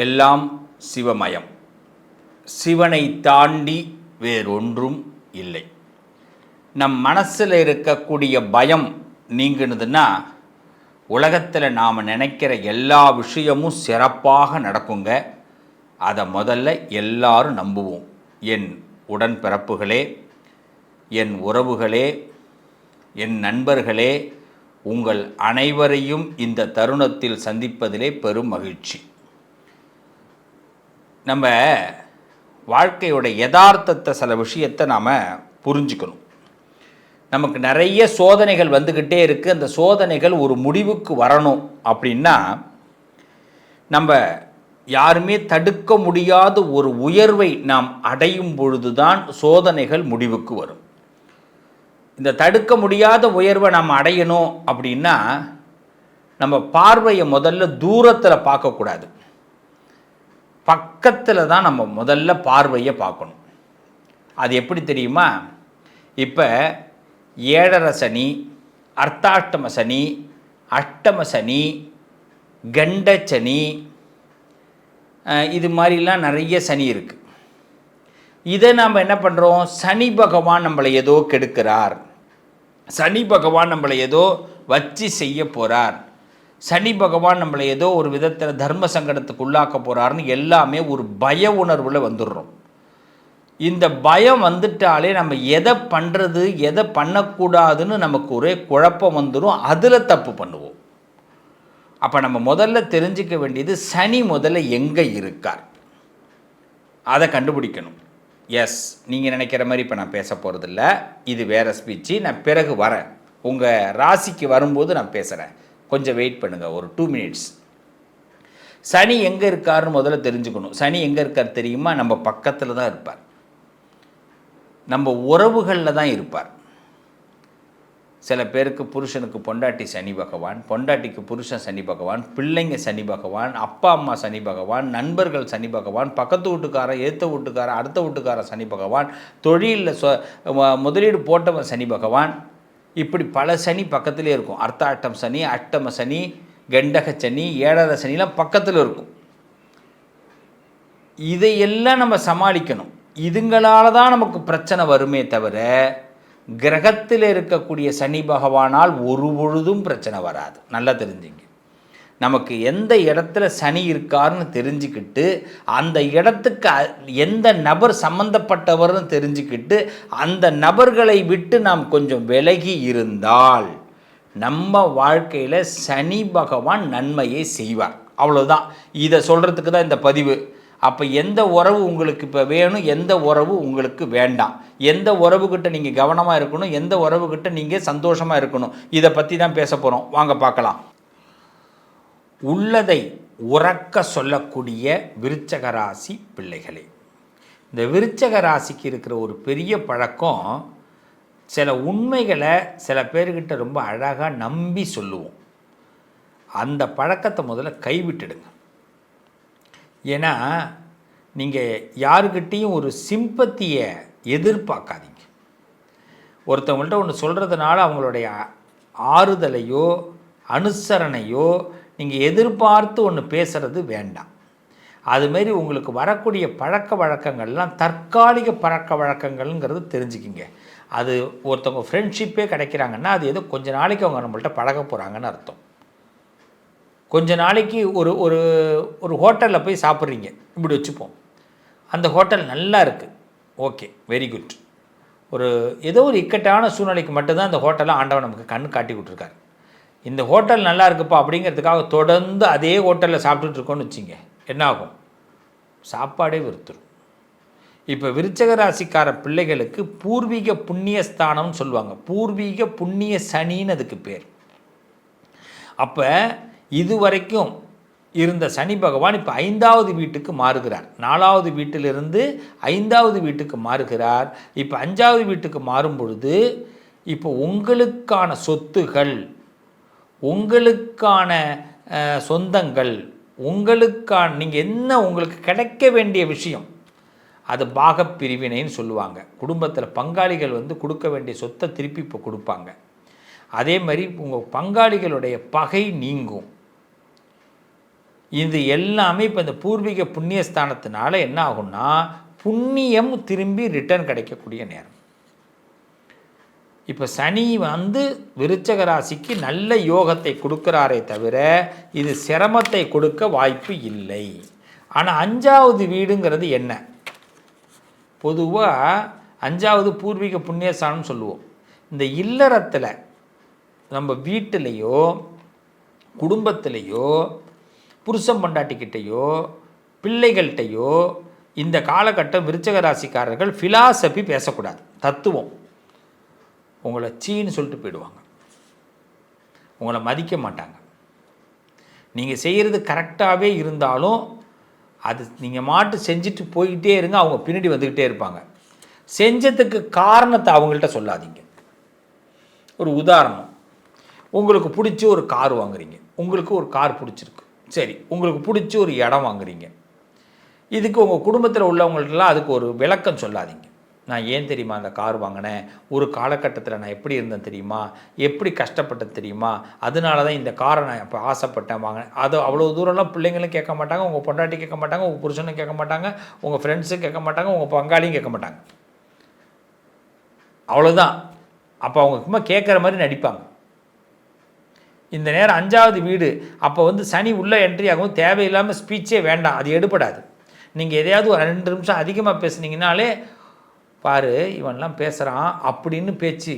எல்லாம் சிவமயம். சிவனை தாண்டி வேறொன்றும் இல்லை. நம் மனசில் இருக்கக்கூடிய பயம் நீங்கினதுன்னா உலகத்தில் நாம் நினைக்கிற எல்லா விஷயமும் சிறப்பாக நடக்குங்க. அதை முதல்ல எல்லாரும் நம்புவோம். என் உடன்பிறப்புகளே, என் உறவுகளே, என் நண்பர்களே, உங்கள் அனைவரையும் இந்த தருணத்தில் சந்திப்பதிலே பெரும் மகிழ்ச்சி. நம்ம வாழ்க்கையோட யதார்த்தத்தை சில விஷயத்தை நாம் புரிஞ்சுக்கணும். நமக்கு நிறைய சோதனைகள் வந்துக்கிட்டே இருக்குது. அந்த சோதனைகள் ஒரு முடிவுக்கு வரணும் அப்படின்னா நம்ம யாருமே தடுக்க முடியாத ஒரு உயர்வை நாம் அடையும் பொழுதுதான் சோதனைகள் முடிவுக்கு வரும். இந்த தடுக்க முடியாத உயர்வை நாம் அடையணும் அப்படின்னா நம்ம பார்வையை முதல்ல தூரத்தில் பார்க்கக்கூடாது, பக்கத்தில் தான் நம்ம முதல்ல பார்வையை பார்க்கணும். அது எப்படி தெரியுமா? இப்போ 7.5 சனி, அர்த்தாஷ்டம சனி, அஷ்டம சனி, கண்டச்சனி, இது மாதிரிலாம் நிறைய சனி இருக்குது. இதை நாம் என்ன பண்ணுறோம்? சனி பகவான் நம்மளை ஏதோ கெடுக்கிறார், சனி பகவான் நம்மளை ஏதோ வச்சு செய்ய போகிறார், சனி பகவான் நம்மளை ஏதோ ஒரு விதத்தில் தர்ம சங்கடத்துக்கு உள்ளாக்க போகிறாருன்னு எல்லாமே ஒரு பய உணர்வில் வந்துடுறோம். இந்த பயம் வந்துட்டாலே நம்ம எதை பண்ணுறது எதை பண்ணக்கூடாதுன்னு நமக்கு ஒரே குழப்பம் வந்துடும். அதில் தப்பு பண்ணுவோம். அப்போ நம்ம முதல்ல தெரிஞ்சிக்க வேண்டியது சனி முதல்ல எங்கே இருக்கார், அதை கண்டுபிடிக்கணும். எஸ், நீங்கள் நினைக்கிற மாதிரி இப்போ நான் பேச போகிறதில்ல, இது வேறு ஸ்பீச்சு. நான் பிறகு வரேன், உங்கள் ராசிக்கு வரும்போது நான் பேசுகிறேன். கொஞ்சம் வெயிட் பண்ணுங்கள், ஒரு 2 மினிட்ஸ். சனி எங்கே இருக்காருன்னு முதல்ல தெரிஞ்சுக்கணும். சனி எங்கே இருக்கார் தெரியுமா? நம்ம பக்கத்தில் தான் இருப்பார், நம்ம உறவுகளில் தான் இருப்பார். சில பேருக்கு புருஷனுக்கு பொண்டாட்டி சனி பகவான், பொண்டாட்டிக்கு புருஷன் சனி பகவான், பிள்ளைங்க சனி பகவான், அப்பா அம்மா சனி பகவான், நண்பர்கள் சனி பகவான், பக்கத்து வீட்டுக்காரன், ஏற்ற வீட்டுக்காரன், அடுத்த வீட்டுக்காரன் சனி பகவான், தொழிலில் முதலீடு போட்டவன் சனி பகவான். இப்படி பல சனி பக்கத்திலே இருக்கும். அர்த்தாஷ்டம் சனி, அஷ்டம சனி, கண்டக சனி, 7.5 சனிலாம் பக்கத்தில் இருக்கும். இதையெல்லாம் நம்ம சமாளிக்கணும். இதுங்களால் தான் நமக்கு பிரச்சனை வருமே தவிர கிரகத்தில் இருக்கக்கூடிய சனி பகவானால் ஒரு பொழுதும் பிரச்சனை வராது. நல்லா தெரிஞ்சுங்க. நமக்கு எந்த இடத்துல சனி இருக்காருன்னு தெரிஞ்சுக்கிட்டு அந்த இடத்துக்கு எந்த நபர் சம்பந்தப்பட்டவர்னு தெரிஞ்சுக்கிட்டு அந்த நபர்களை விட்டு நாம் கொஞ்சம் விலகி இருந்தால் நம்ம வாழ்க்கையில் சனி பகவான் நன்மையை செய்வார். அவ்வளோதான். இதை சொல்கிறதுக்கு தான் இந்த பதிவு. அப்போ எந்த உறவு உங்களுக்கு இப்போ வேணும், எந்த உறவு உங்களுக்கு வேண்டாம், எந்த உறவுகிட்ட நீங்கள் கவனமாக இருக்கணும், எந்த உறவுகிட்ட நீங்கள் சந்தோஷமாக இருக்கணும், இதை பற்றி தான் பேச போகிறோம். வாங்க பார்க்கலாம். உள்ளதை உறக்க சொல்லக்கூடிய விருச்சக ராசி பிள்ளைகளே, இந்த விருச்சக ராசிக்கு இருக்கிற ஒரு பெரிய பழக்கம், சில உண்மைகளை சில பேர்கிட்ட ரொம்ப அழகாக நம்பி சொல்லுவோம். அந்த பழக்கத்தை முதல்ல கைவிட்டுடுங்க. ஏன்னா நீங்கள் யாருக்கிட்டேயும் ஒரு சிம்பத்தியை எதிர்பார்க்காதீங்க. ஒருத்தவங்கள்ட்ட ஒன்று சொல்கிறதுனால அவங்களுடைய ஆறுதலையோ அனுசரணையோ நீங்கள் எதிர்பார்த்து ஒன்று பேசுகிறது வேண்டாம். அதுமாரி உங்களுக்கு வரக்கூடிய பழக்க வழக்கங்கள்லாம் தற்காலிக பழக்க வழக்கங்கள்ங்கிறது தெரிஞ்சுக்கிங்க. அது ஒருத்தவங்க ஃப்ரெண்ட்ஷிப்பே கிடைக்கிறாங்கன்னா அது ஏதோ கொஞ்ச நாளைக்கு அவங்க நம்மள்ட்ட பழக போகிறாங்கன்னு அர்த்தம். கொஞ்ச நாளைக்கு ஒரு ஒரு ஒரு ஹோட்டலில் போய் சாப்பிட்றீங்க, இப்படி வச்சுப்போம். அந்த ஹோட்டல் நல்லா இருக்குது, ஓகே, வெரி குட். ஏதோ ஒரு இக்கட்டான சூழ்நிலைக்கு மட்டும்தான் அந்த ஹோட்டலை ஆண்டவன் நமக்கு கண் காட்டி விட்டுருக்காரு. இந்த ஹோட்டல் நல்லா இருக்குப்பா அப்படிங்கிறதுக்காக தொடர்ந்து அதே ஹோட்டலில் சாப்பிட்டுட்டு இருக்கோன்னு வச்சிங்க, என்ன ஆகும்? சாப்பாடே வெறுத்துரும். இப்போ விருச்சக ராசிக்கார பிள்ளைகளுக்கு பூர்வீக புண்ணிய ஸ்தானம்னு சொல்லுவாங்க. பூர்வீக புண்ணிய சனின்னு அதுக்கு பேர். அப்போ இதுவரைக்கும் இருந்த சனி பகவான் இப்போ 5வது வீட்டுக்கு மாறுகிறார். 4வது வீட்டிலிருந்து 5வது வீட்டுக்கு மாறுகிறார். இப்போ 5வது வீட்டுக்கு மாறும் பொழுது இப்போ உங்களுக்கான சொத்துகள், உங்களுக்கான சொந்தங்கள், உங்களுக்கான நீங்கள் என்ன உங்களுக்கு கிடைக்க வேண்டிய விஷயம், அது பாகப்பிரிவினைன்னு சொல்லுவாங்க. குடும்பத்தில் பங்காளிகள் கொடுக்க வேண்டிய சொத்தை திருப்பி இப்போ கொடுப்பாங்க. அதே மாதிரி உங்கள் பங்காளிகளுடைய பகை நீங்கும். இது எல்லாமே இப்போ இந்த பூர்வீக புண்ணியஸ்தானத்தினால என்ன ஆகும்னா புண்ணியம் திரும்பி ரிட்டர்ன் கிடைக்கக்கூடிய நேரம். இப்போ சனி வந்து விருச்சக ராசிக்கு நல்ல யோகத்தை கொடுக்குறாரே தவிர இது சிரமத்தை கொடுக்க வாய்ப்பு இல்லை. ஆனால் 5வது வீடுங்கிறது என்ன? பொதுவாக 5வது பூர்வீக புண்ணியஸ்தானம்னு சொல்லுவோம். இந்த இல்லறத்தில் நம்ம வீட்டிலையோ குடும்பத்திலையோ புருஷன் பொண்டாட்டிக்கிட்டையோ பிள்ளைகள்கிட்டையோ இந்த காலகட்டம் விருச்சக ராசிக்காரர்கள் ஃபிலாசபி பேசக்கூடாது. தத்துவம். உங்களை சீன்னு சொல்லிட்டு போயிடுவாங்க, உங்களை மதிக்க மாட்டாங்க. நீங்கள் செய்கிறது கரெக்டாகவே இருந்தாலும் அது நீங்கள் மாட்டு செஞ்சுட்டு போய்கிட்டே இருங்க, அவங்க பின்னாடி வந்துக்கிட்டே இருப்பாங்க. செஞ்சதுக்கு காரணத்தை அவங்கள்ட்ட சொல்லாதீங்க. ஒரு உதாரணம், உங்களுக்கு பிடிச்சி ஒரு கார் வாங்குறீங்க, உங்களுக்கு ஒரு கார் பிடிச்சிருக்கு, சரி, உங்களுக்கு பிடிச்சி ஒரு இடம் வாங்குறீங்க. இதுக்கு உங்கள் குடும்பத்தில் உள்ளவங்கள்ட்டலாம் அதுக்கு ஒரு விளக்கம் சொல்லாதீங்க. நான் ஏன் தெரியுமா அந்த கார் வாங்கினேன், ஒரு காலகட்டத்தில் நான் எப்படி இருந்தேன் தெரியுமா, எப்படி கஷ்டப்பட்டது தெரியுமா, அதனால தான் இந்த காரை நான் இப்போ ஆசைப்பட்டேன் வாங்கினேன். அது அவ்வளோ தூரம்லாம் பிள்ளைங்களும் கேட்க மாட்டாங்க, உங்கள் பொண்டாட்டி கேட்க மாட்டாங்க, உங்கள் புருஷனும் கேட்க மாட்டாங்க, உங்கள் ஃப்ரெண்ட்ஸும் கேட்க மாட்டாங்க, உங்கள் பங்காளியும் கேட்க மாட்டாங்க. அவ்வளோதான். அப்போ அவங்க சும்மா கேட்குற மாதிரி நடிப்பாங்க. இந்த நேரம் 5வது வீடு அப்போ வந்து சனி உள்ளே என்ட்ரி ஆகும். தேவையில்லாமல் ஸ்பீச்சே வேண்டாம், அது எடுபடாது. நீங்கள் எதையாவது ஒரு 2 நிமிஷம் அதிகமாக பேசுனீங்கனாலே பாரு இவன்லாம் பேசுகிறான் அப்படின்னு பேச்சு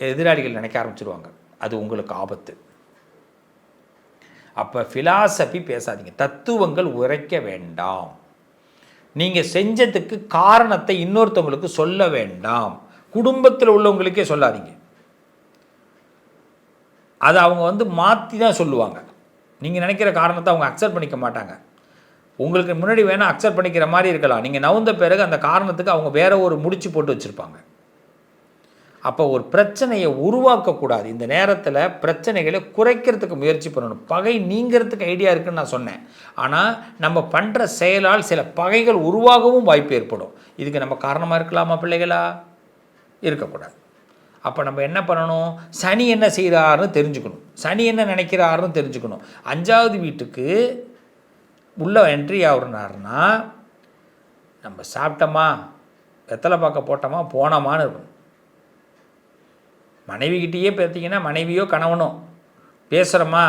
எதிராளிகள் நினைக்க ஆரம்பிச்சிடுவாங்க. அது உங்களுக்கு ஆபத்து. அப்போ ஃபிலாசபி பேசாதீங்க, தத்துவங்கள் உரைக்க வேண்டாம். நீங்கள் செஞ்சதுக்கு காரணத்தை இன்னொருத்தவங்களுக்கு சொல்ல வேண்டாம். குடும்பத்தில் உள்ளவங்களுக்கே சொல்லாதீங்க. அதை அவங்க வந்து மாற்றி தான் சொல்லுவாங்க. நீங்கள் நினைக்கிற காரணத்தை அவங்க அக்செப்ட் பண்ணிக்க மாட்டாங்க. உங்களுக்கு முன்னாடி வேணால் அக்செப்ட் பண்ணிக்கிற மாதிரி இருக்கலாம், நீங்கள் நவுந்த பிறகு அந்த காரணத்துக்கு அவங்க வேற ஒரு முடிச்சு போட்டு வச்சுருப்பாங்க. அப்போ ஒரு பிரச்சனையை உருவாக்கக்கூடாது. இந்த நேரத்தில் பிரச்சனைகளை குறைக்கிறதுக்கு முயற்சி பண்ணணும். பகை நீங்கிறதுக்கு ஐடியா இருக்குதுன்னு நான் சொன்னேன். ஆனால் நம்ம பண்ணுற செயலால் சில பகைகள் உருவாகவும் வாய்ப்பு ஏற்படும். இதுக்கு நம்ம காரணமாக இருக்கலாமா பிள்ளைகளா? இருக்கக்கூடாது. அப்போ நம்ம என்ன பண்ணணும்? சனி என்ன செய்கிறாருன்னு தெரிஞ்சுக்கணும், சனி என்ன நினைக்கிறாருன்னு தெரிஞ்சுக்கணும். 5வது வீட்டுக்கு உள்ளே என்ட்ரி ஆகுறாருன்னா நம்ம சாப்பிட்டோமா, வெத்தலை பார்க்க போட்டோமா, போனோமான்னு இருக்கணும். மனைவிக்கிட்டேயே பார்த்தீங்கன்னா மனைவியோ கணவனோ பேசுகிறோமா,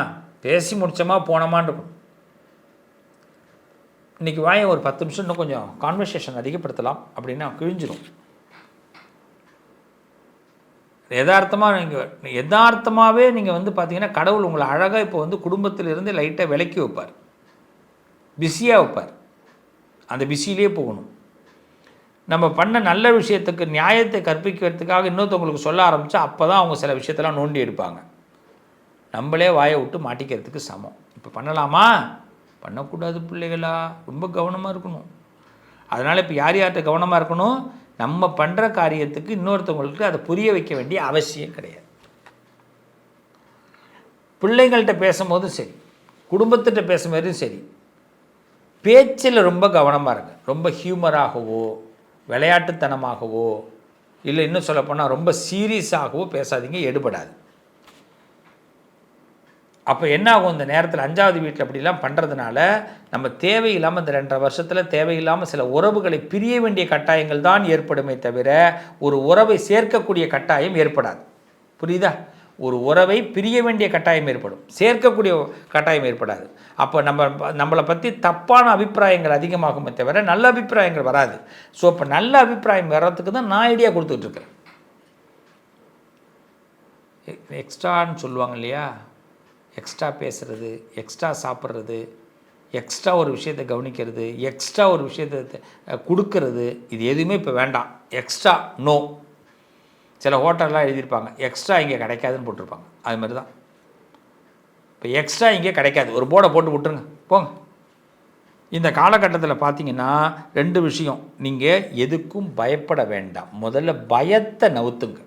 பேசி முடித்தோமா, போனோமான்னு இருக்கணும். இன்றைக்கி வாயை ஒரு 10 நிமிஷம் இன்னும் கொஞ்சம் கான்வர்சேஷன் அதிகப்படுத்தலாம் அப்படின்னா கிழிஞ்சிடும். யதார்த்தமாகவே நீங்கள் வந்து பார்த்தீங்கன்னா கடவுள் உங்களை அழகாக இப்போ வந்து குடும்பத்திலிருந்து லைட்டாக விலக்கி வைப்பார், பிஸியாக வைப்பார். அந்த பிஸியிலே போகணும். நம்ம பண்ண நல்ல விஷயத்துக்கு நியாயத்தை கற்பிக்கிறதுக்காக இன்னொருத்தவங்களுக்கு சொல்ல ஆரம்பித்தா அப்போ தான் அவங்க சில விஷயத்தெல்லாம் நோண்டி எடுப்பாங்க. நம்மளே வாயை விட்டு மாட்டிக்கிறதுக்கு சமம். இப்போ பண்ணலாமா? பண்ணக்கூடாது பிள்ளைகளா, ரொம்ப கவனமாக இருக்கணும். அதனால் இப்போ யார்கிட்ட கவனமாக இருக்கணும்? நம்ம பண்ணுற காரியத்துக்கு இன்னொருத்தவங்களுக்கு அதை புரிய வைக்க வேண்டிய அவசியம் கிடையாது. பிள்ளைங்கள்கிட்ட பேசும்போதும் சரி, குடும்பத்திட்ட பேசும்போதும் சரி, பேச்சில் ரொம்ப கவனமாக இருங்க. ரொம்ப ஹியூமராகவோ விளையாட்டுத்தனமாகவோ இல்லை இன்னும் சொல்லப்போனால் ரொம்ப சீரியஸாகவோ பேசாதீங்க, எடுபடாது. அப்போ என்ன ஆகும்? இந்த நேரத்தில் 5வது வீட்டில் அப்படிலாம் பண்ணுறதுனால நம்ம தேவையில்லாமல் இந்த 2.5 வருஷத்தில் தேவையில்லாமல் சில உறவுகளை பிரிய வேண்டிய கட்டாயங்கள் தான் ஏற்படுமே தவிர ஒரு உறவை சேர்க்கக்கூடிய கட்டாயம் ஏற்படாது. புரியுதா? ஒரு உறவை பிரிய வேண்டிய கட்டாயம் ஏற்படும், சேர்க்கக்கூடிய கட்டாயம் ஏற்படாது. அப்போ நம்மளை பற்றி தப்பான அபிப்பிராயங்கள் அதிகமாகுமே தவிர நல்ல அபிப்பிராயங்கள் வராது. ஸோ இப்போ நல்ல அபிப்பிராயம் வர்றதுக்கு தான் நான் ஐடியா கொடுத்துட்ருக்கேன். எக்ஸ்ட்ரான்னு சொல்லுவாங்க இல்லையா, எக்ஸ்ட்ரா பேசுகிறது, எக்ஸ்ட்ரா சாப்பிட்றது, எக்ஸ்ட்ரா ஒரு விஷயத்தை கவனிக்கிறது, எக்ஸ்ட்ரா ஒரு விஷயத்தை கொடுக்கறது, இது எதுவுமே இப்போ வேண்டாம். Extra no. சில ஹோட்டல்லாம் எழுதியிருப்பாங்க எக்ஸ்ட்ரா இங்கே கிடைக்காதுன்னு போட்டிருப்பாங்க. அது மாதிரி தான் இப்போ எக்ஸ்ட்ரா இங்கே கிடைக்காது ஒரு போர்டை போட்டு விட்டுருங்க, போங்க. இந்த காலகட்டத்தில் பார்த்தீங்கன்னா 2 விஷயம். நீங்கள் எதுக்கும் பயப்பட வேண்டாம். முதல்ல பயத்தை நவுத்துங்க.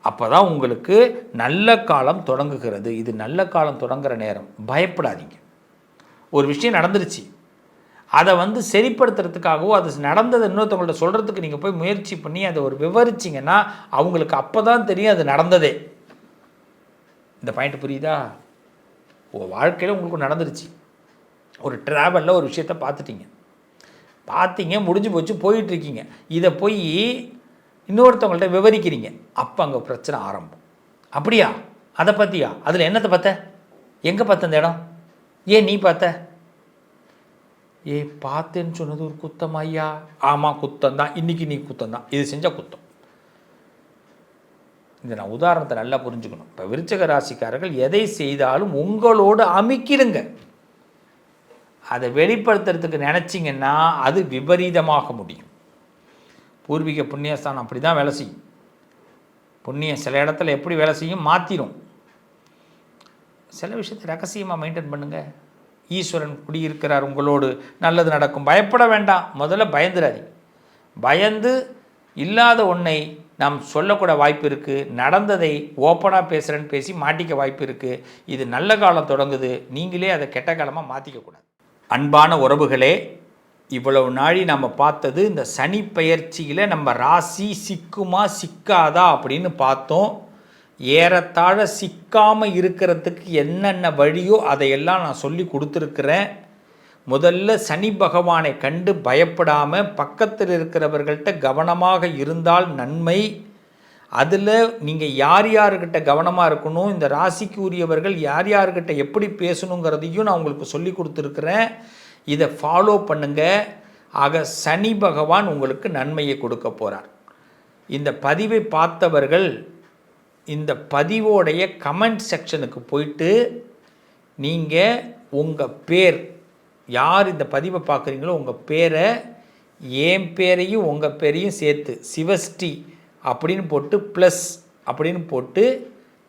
அப்போ தான் உங்களுக்கு நல்ல காலம் தொடங்குகிறது. இது நல்ல காலம் தொடங்குகிற நேரம். பயப்படாதீங்க. ஒரு விஷயம் நடந்துருச்சு, அதை வந்து சரிப்படுத்துறதுக்காகவோ அது நடந்ததை இன்னொருத்தவங்கள்ட்ட சொல்கிறதுக்கு நீங்கள் போய் முயற்சி பண்ணி அதை ஒரு விவரிச்சிங்கன்னா அவங்களுக்கு அப்போ தான் தெரியும் அது நடந்ததே. இந்த பாயிண்ட் புரியுதா? வாழ்க்கையில் உங்களுக்கு நடந்துருச்சு. ஒரு ட்ராவலில் ஒரு விஷயத்தை பார்த்தீங்க, முடிஞ்சு போச்சு, போயிட்டுருக்கீங்க. இதை போய் இன்னொருத்தவங்கள்ட்ட விவரிக்கிறீங்க. அப்போ அங்கே பிரச்சனை ஆரம்பம். அப்படியா, அதை பற்றியா, அதில் என்னத்தை பார்த்த, எங்கே பார்த்த அந்த இடம், ஏன் நீ பார்த்த, பார்த்தேன்னு சொன்னது ஒரு குத்தம் ஐயா? ஆமாம் குத்தம் தான், இன்றைக்கி நீ குத்தம் தான், இது செஞ்சால் குத்தம். இந்த நான் உதாரணத்தை நல்லா புரிஞ்சுக்கணும். இப்போ விருச்சிக ராசிக்காரர்கள் எதை செய்தாலும் உங்களோடு அமுக்கிடுங்க. அதை வெளிப்படுத்துறதுக்கு நினச்சிங்கன்னா அது விபரீதமாக முடியும். பூர்வீக புண்ணியஸ்தானம் அப்படி தான் வேலை செய்யும். புண்ணியம் சில இடத்துல எப்படி வேலை செய்யும், மாற்றிடும். சில விஷயத்தை ரகசியமாக மெயின்டைன் பண்ணுங்கள். ஈஸ்வரன் குடியிருக்கிறார் உங்களோடு, நல்லது நடக்கும், பயப்பட வேண்டாம். முதல்ல பயந்துடாதீங்க. பயந்து இல்லாத ஒன்றை நாம் சொல்லக்கூட வாய்ப்பு இருக்குது. நடந்ததை ஓப்பனாக பேசுகிறேன்னு பேசி மாட்டிக்க வாய்ப்பு இருக்குது. இது நல்ல காலம் தொடங்குது, நீங்களே அதை கெட்ட காலமாக மாற்றிக்கக்கூடாது. அன்பான உறவுகளே, இவ்வளவு நாளி நம்ம பார்த்தது இந்த சனி பெயர்ச்சியில் நம்ம ராசி சிக்குமா சிக்காதா அப்படின்னு பார்த்தோம். ஏறத்தாழ சிக்காமல் இருக்கிறதுக்கு என்னென்ன வழியோ அதையெல்லாம் நான் சொல்லி கொடுத்துருக்குறேன். முதல்ல சனி பகவானை கண்டு பயப்படாமல் பக்கத்தில் இருக்கிறவர்கள்ட்ட கவனமாக இருந்தால் நன்மை. அதில் நீங்கள் யார் யாருக்கிட்ட கவனமாக இருக்கணும், இந்த ராசிக்கு உரியவர்கள் யார் யாருக்கிட்ட எப்படி பேசணுங்கிறதையும் நான் உங்களுக்கு சொல்லி கொடுத்துருக்குறேன். இதை ஃபாலோ பண்ணுங்கள். ஆக சனி பகவான் உங்களுக்கு நன்மையை கொடுக்க போகிறார். இந்த பதிவை பார்த்தவர்கள் இந்த பதிவோடைய கமெண்ட் செக்ஷனுக்கு போயிட்டு நீங்கள் உங்கள் பேர், யார் இந்த பதிவை பார்க்குறீங்களோ உங்கள் பேரை, என் பேரையும் உங்கள் பேரையும் சேர்த்து சிவஸ்ரீ அப்படின்னு போட்டு ப்ளஸ் அப்படின்னு போட்டு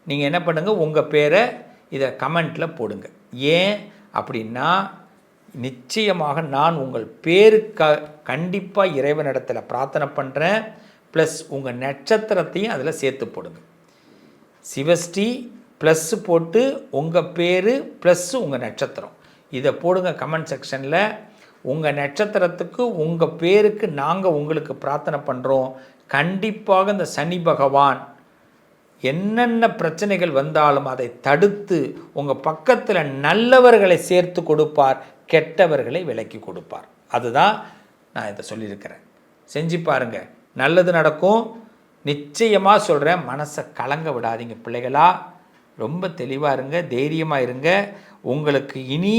நீங்கள் என்ன பண்ணுங்கள், உங்கள் பேரை இதை கமெண்ட்டில் போடுங்க. ஏன் அப்படின்னா நிச்சயமாக நான் உங்கள் கண்டிப்பாக இறைவனிடத்தில் பிரார்த்தனை பண்ணுறேன். ப்ளஸ் உங்கள் நட்சத்திரத்தையும் அதில் சேர்த்து போடுங்க. சிவஸ்ரீ ப்ளஸ் போட்டு உங்கள் பேர் ப்ளஸ் உங்கள் நட்சத்திரம் இதை போடுங்க கமெண்ட் செக்ஷனில். உங்கள் நட்சத்திரத்துக்கு உங்கள் பேருக்கு நாங்கள் உங்களுக்கு பிரார்த்தனை பண்ணுறோம். கண்டிப்பாக இந்த சனி பகவான் என்னென்ன பிரச்சனைகள் வந்தாலும் அதை தடுத்து உங்கள் பக்கத்தில் நல்லவர்களை சேர்த்து கொடுப்பார், கெட்டவர்களை விலக்கி கொடுப்பார். அதுதான் நான் இதை சொல்லியிருக்கிறேன். செஞ்சு பாருங்கள், நல்லது நடக்கும். நிச்சயமாக சொல்கிறேன், மனசை கலங்க விடாதீங்க பிள்ளைகளா. ரொம்ப தெளிவாக இருங்க, தைரியமாக இருங்க. உங்களுக்கு இனி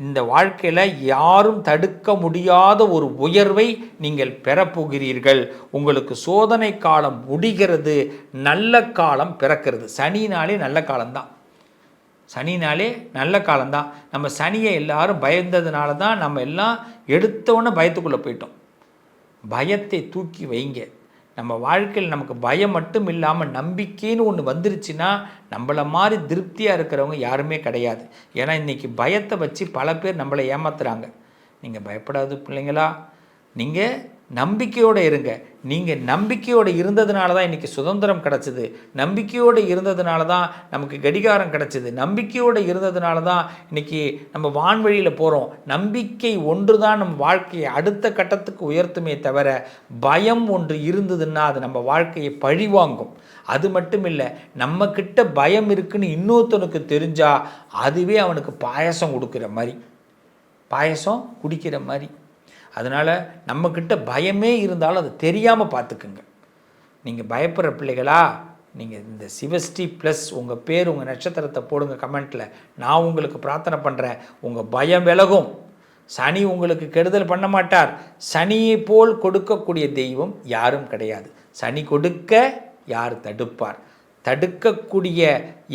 இந்த வாழ்க்கையில் யாரும் தடுக்க முடியாத ஒரு உயர்வை நீங்கள் பெறப்போகிறீர்கள். உங்களுக்கு சோதனை காலம் முடிகிறது, நல்ல காலம் பிறக்கிறது. சனினாலே நல்ல காலம்தான், சனினாலே நல்ல காலம்தான். நம்ம சனியை எல்லாரும் பயந்ததுனால தான் நம்ம எல்லாம் எடுத்தோன்னே பயத்துக்குள்ளே போயிட்டோம். பயத்தை தூக்கி வைங்க. நம்ம வாழ்க்கையில் நமக்கு பயம் மட்டும் இல்லாமல் நம்பிக்கைன்னு ஒன்று வந்துருச்சுன்னா நம்மளை மாதிரி திருப்தியாக இருக்கிறவங்க யாருமே கிடையாது. ஏன்னா இன்றைக்கி பயத்தை வச்சு பல பேர் நம்மளை ஏமாத்துறாங்க. நீங்கள் பயப்படாது பிள்ளைங்களா, நீங்கள் நம்பிக்கையோடு இருங்க. நீங்கள் நம்பிக்கையோடு இருந்ததுனால தான் இன்றைக்கி சுதந்திரம் கிடச்சிது, நம்பிக்கையோடு இருந்ததுனால தான் நமக்கு கடிகாரம் கிடச்சிது, நம்பிக்கையோடு இருந்ததுனால தான் இன்றைக்கி நம்ம வான்வழியில் போகிறோம். நம்பிக்கை ஒன்று தான் நம்ம வாழ்க்கையை அடுத்த கட்டத்துக்கு உயர்த்துமே தவிர பயம் ஒன்று இருந்ததுன்னா அது நம்ம வாழ்க்கையை பழிவாங்கும். அது மட்டும் இல்லை, நம்மக்கிட்ட பயம் இருக்குன்னு இன்னொருத்தனுக்கு தெரிஞ்சால் அதுவே அவனுக்கு பாயசம் கொடுக்குற மாதிரி, பாயசம் குடிக்கிற மாதிரி. அதனால் நம்மக்கிட்ட பயமே இருந்தாலும் அது தெரியாமல் பார்த்துக்குங்க. நீங்கள் பயப்படுற பிள்ளைகளா, நீங்கள் இந்த சிவஸ்ரீ ப்ளஸ் உங்கள் பேர் உங்கள் நட்சத்திரத்தை போடுங்க கமெண்ட்டில். நான் உங்களுக்கு பிரார்த்தனை பண்ணுறேன், உங்கள் பயம் விலகும். சனி உங்களுக்கு கெடுதல் பண்ண மாட்டார். சனியை போல் கொடுக்கக்கூடிய தெய்வம் யாரும் கிடையாது. சனி கொடுக்க யார் தடுப்பார்? தடுக்கக்கூடிய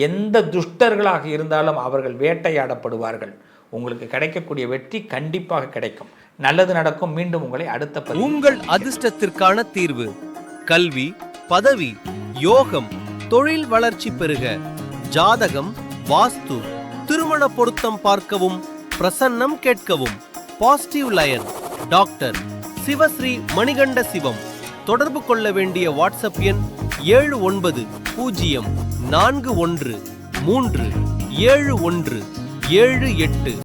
எந்த துஷ்டர்களாக இருந்தாலும் அவர்கள் வேட்டையாடப்படுவார்கள். உங்களுக்கு கிடைக்கக்கூடிய வெற்றி கண்டிப்பாக கிடைக்கும், நல்லது நடக்கும். மீண்டும் உங்களை அடுத்த உங்கள் அதிர்ஷ்டத்திற்கான தீர்வு: கல்வி, பதவி, யோகம், தொழில் வளர்ச்சி பெருக, ஜாதகம், வாஸ்து, திருமண பொருத்தம் பார்க்கவும், பிரசன்னம் கேட்கவும். Positive line doctor Sivasri Manikanda Sivam. தொடர்பு கொள்ள வேண்டிய வாட்ஸ்அப் எண் 7904137178.